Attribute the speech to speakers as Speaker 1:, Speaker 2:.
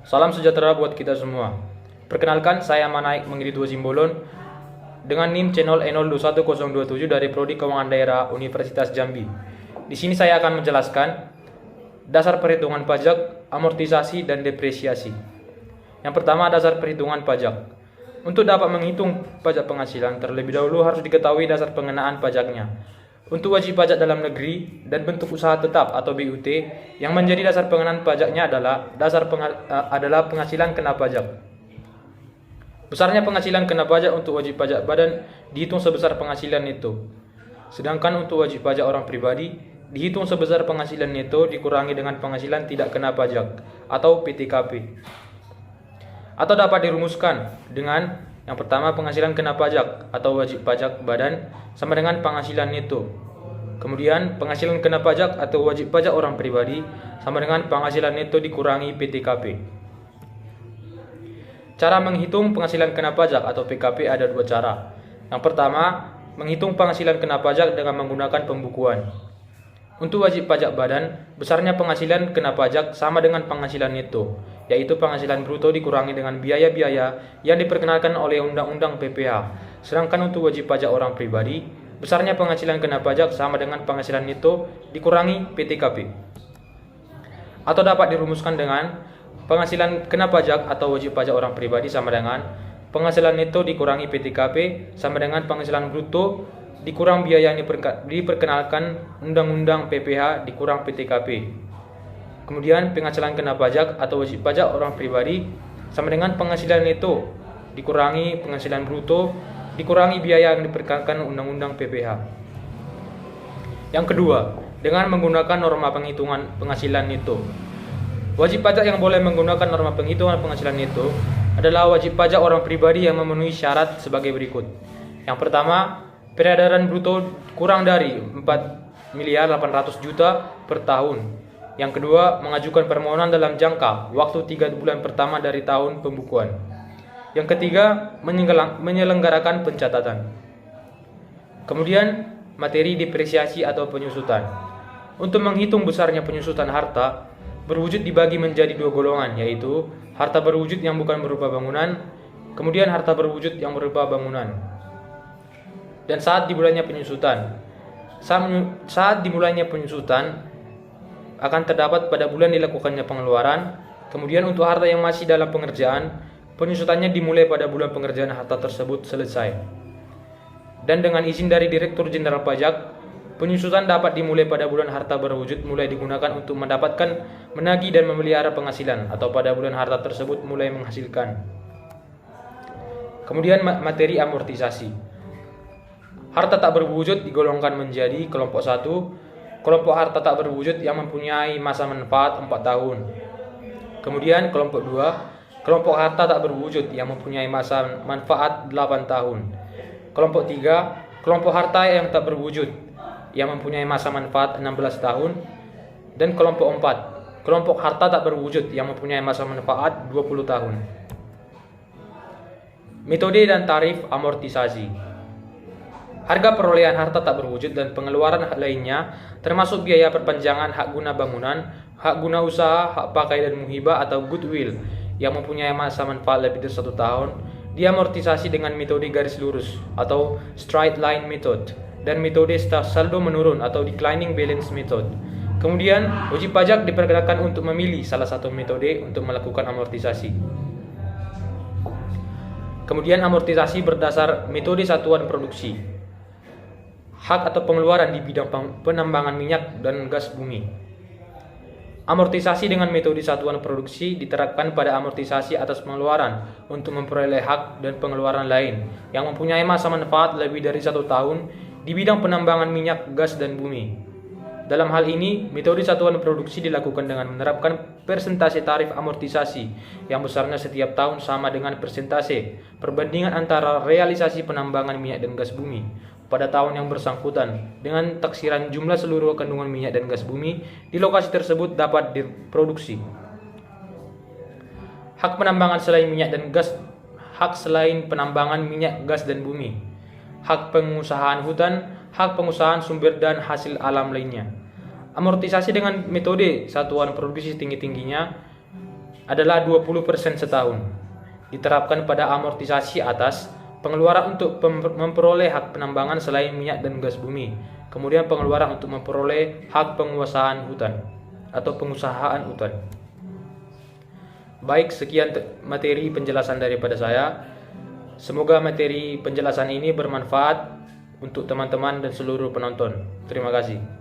Speaker 1: Salam sejahtera buat kita semua. Perkenalkan, saya Manaik Mengiri 2 Simbolon dengan NIM channel E021027 dari Prodi Keuangan Daerah Universitas Jambi. Di sini saya akan menjelaskan dasar perhitungan pajak, amortisasi, dan depresiasi. Yang pertama, dasar perhitungan pajak. Untuk dapat menghitung pajak penghasilan, terlebih dahulu harus diketahui dasar pengenaan pajaknya. Untuk wajib pajak dalam negeri dan bentuk usaha tetap atau BUT, yang menjadi dasar pengenaan pajaknya adalah penghasilan kena pajak. Besarnya penghasilan kena pajak untuk wajib pajak badan dihitung sebesar penghasilan neto. Sedangkan untuk wajib pajak orang pribadi dihitung sebesar penghasilan neto dikurangi dengan penghasilan tidak kena pajak atau PTKP. Atau dapat dirumuskan dengan yang pertama, penghasilan kena pajak atau wajib pajak badan sama dengan penghasilan neto. Kemudian penghasilan kena pajak atau wajib pajak orang pribadi sama dengan penghasilan neto dikurangi PTKP. Cara menghitung penghasilan kena pajak atau PKP ada dua cara. Yang pertama, menghitung penghasilan kena pajak dengan menggunakan pembukuan. Untuk wajib pajak badan, besarnya penghasilan kena pajak sama dengan penghasilan neto, yaitu penghasilan bruto dikurangi dengan biaya-biaya yang diperkenalkan oleh Undang-Undang PPh. Sedangkan untuk wajib pajak orang pribadi, besarnya penghasilan kena pajak sama dengan penghasilan neto dikurangi PTKP. Atau dapat dirumuskan dengan penghasilan kena pajak atau wajib pajak orang pribadi sama dengan penghasilan neto dikurangi PTKP sama dengan penghasilan bruto dikurang biaya yang diperkenalkan Undang-Undang PPh dikurang PTKP. Kemudian penghasilan kena pajak atau wajib pajak orang pribadi sama dengan penghasilan neto dikurangi penghasilan bruto dikurangi biaya yang diperkenalkan Undang-Undang PPh. Yang kedua, dengan menggunakan norma penghitungan penghasilan neto. Wajib pajak yang boleh menggunakan norma penghitungan penghasilan neto adalah wajib pajak orang pribadi yang memenuhi syarat sebagai berikut. Yang pertama, peredaran bruto kurang dari 4.800.000.000 per tahun. Yang kedua, mengajukan permohonan dalam jangka waktu 3 bulan pertama dari tahun pembukuan. Yang ketiga, menyelenggarakan pencatatan. Kemudian, materi depresiasi atau penyusutan. Untuk menghitung besarnya penyusutan harta, berwujud dibagi menjadi dua golongan, yaitu harta berwujud yang bukan berupa bangunan, kemudian harta berwujud yang berupa bangunan. Dan saat dimulainya penyusutan. Saat dimulainya penyusutan akan terdapat pada bulan dilakukannya pengeluaran. Kemudian untuk harta yang masih dalam pengerjaan, penyusutannya dimulai pada bulan pengerjaan harta tersebut selesai. Dan dengan izin dari Direktur Jenderal Pajak, penyusutan dapat dimulai pada bulan harta berwujud mulai digunakan untuk mendapatkan, menagih dan memelihara penghasilan atau pada bulan harta tersebut mulai menghasilkan. Kemudian materi amortisasi. Harta tak berwujud digolongkan menjadi kelompok 1, kelompok harta tak berwujud yang mempunyai masa manfaat 4 tahun. Kemudian kelompok 2, kelompok harta tak berwujud yang mempunyai masa manfaat 8 tahun. Kelompok 3, kelompok harta yang tak berwujud yang mempunyai masa manfaat 16 tahun. Dan kelompok 4, kelompok harta tak berwujud yang mempunyai masa manfaat 20 tahun. Metode dan tarif amortisasi. Harga perolehan harta tak berwujud dan pengeluaran lainnya, termasuk biaya perpanjangan hak guna bangunan, hak guna usaha, hak pakai dan muhibah atau goodwill yang mempunyai masa manfaat lebih dari 1 tahun, diamortisasi dengan metode garis lurus atau straight line method dan metode saldo menurun atau declining balance method. Kemudian, wajib pajak diperkenankan untuk memilih salah satu metode untuk melakukan amortisasi. Kemudian amortisasi berdasar metode satuan produksi. Hak atau pengeluaran di bidang penambangan minyak dan gas bumi. Amortisasi dengan metode satuan produksi diterapkan pada amortisasi atas pengeluaran untuk memperoleh hak dan pengeluaran lain yang mempunyai masa manfaat lebih dari 1 tahun di bidang penambangan minyak, gas, dan bumi. Dalam hal ini, metode satuan produksi dilakukan dengan menerapkan persentase tarif amortisasi yang besarnya setiap tahun sama dengan persentase perbandingan antara realisasi penambangan minyak dan gas bumi pada tahun yang bersangkutan dengan taksiran jumlah seluruh kandungan minyak dan gas bumi di lokasi tersebut dapat diproduksi. Hak penambangan selain minyak dan gas, hak selain penambangan minyak, gas, dan bumi, hak pengusahaan hutan, hak pengusahaan sumber dan hasil alam lainnya. Amortisasi dengan metode satuan produksi tinggi-tingginya adalah 20% setahun. Diterapkan pada amortisasi atas pengeluaran untuk memperoleh hak penambangan selain minyak dan gas bumi. Kemudian pengeluaran untuk memperoleh hak penguasaan hutan atau pengusahaan hutan. Baik, sekian materi penjelasan daripada saya. Semoga materi penjelasan ini bermanfaat untuk teman-teman dan seluruh penonton. Terima kasih.